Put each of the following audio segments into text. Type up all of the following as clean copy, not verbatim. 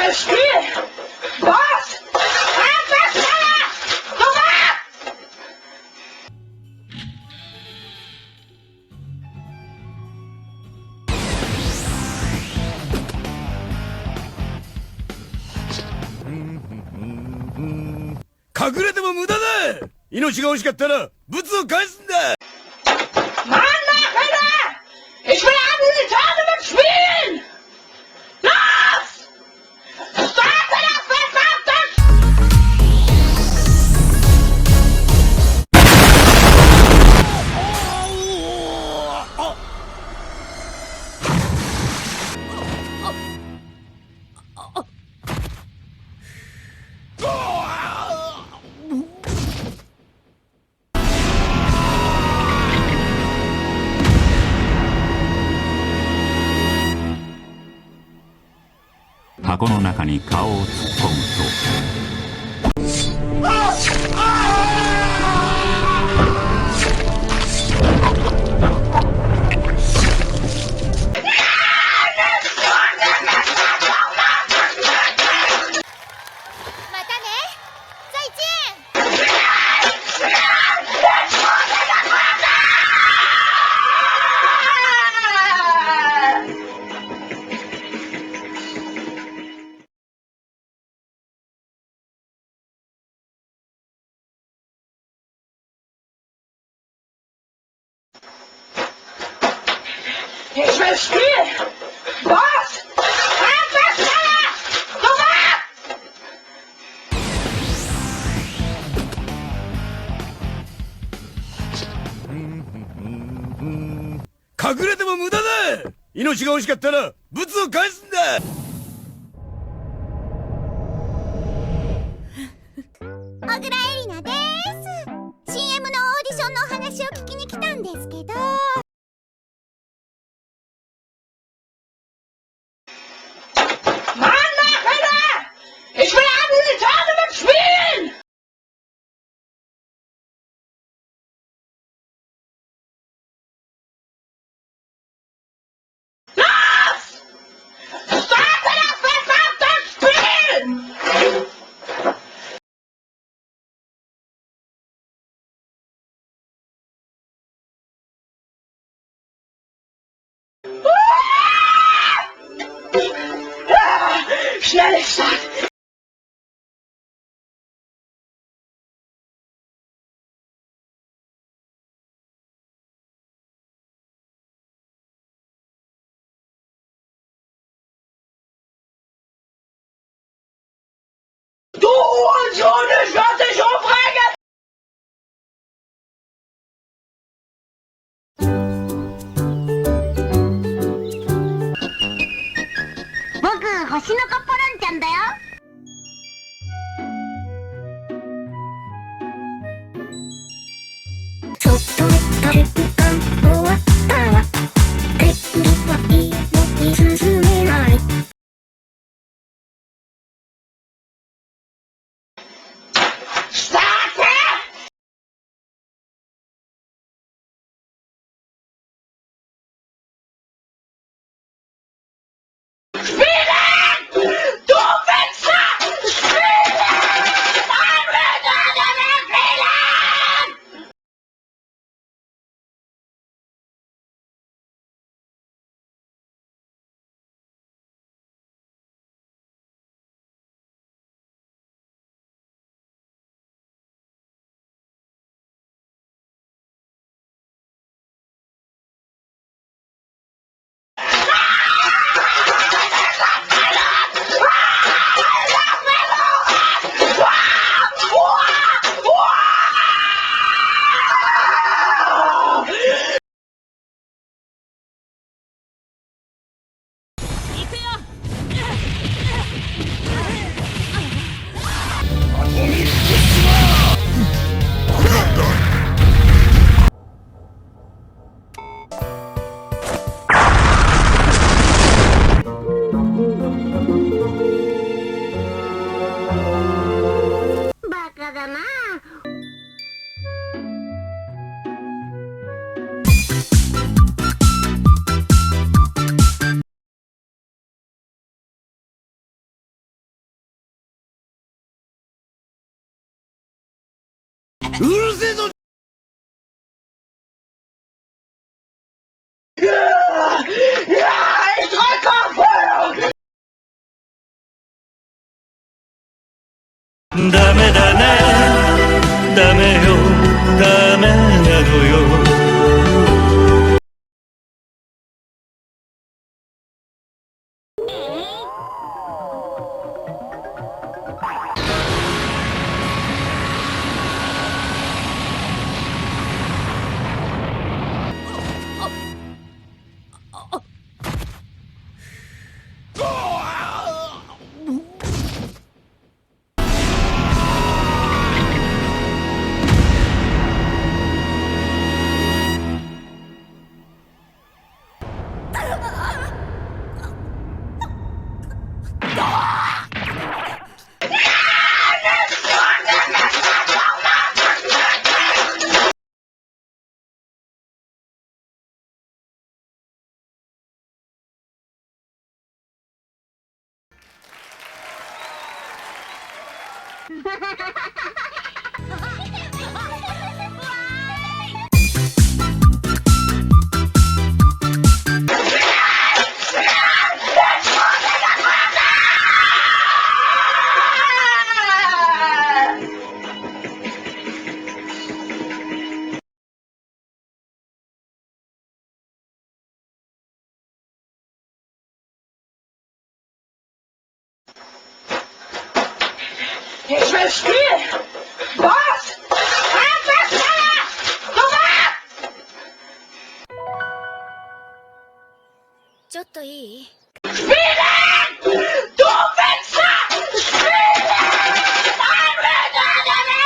will spiel! Was?隠れても無駄だ。命が欲しかったらブツを返すんだ。Mann, Nachrichter! Ich will einen Tournament spielen! Los! Starte das verdammte箱の中に顔を突っ込むとIch will spielen! Was?隠れても無駄だ。命が欲しかったらブツを返すんだ。小倉エリナです。 CM のオーディションのお話を聞きに来たんですけど、Mann, Nachrichter! Ich will einen Tournament spielen! Los! Starte das verdammte Spiel! Schnelle Start! Du Hurensohn, ich werd dich umbringen! 僕星の子ポロンちゃんだよ。ちょっと体育館終わったわ。天気はいいのに進めない。Ich will spielen! Was? Du warst! ちょっといい？ Spielen! Du Wichser! Spielen! Ein Miteinander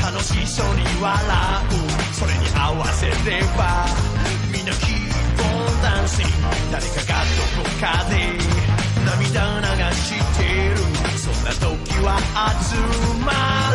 楽しそうに笑うそれに合わせればみんなキーボーダンシング誰かがどこかで涙流してるそんな時は集まる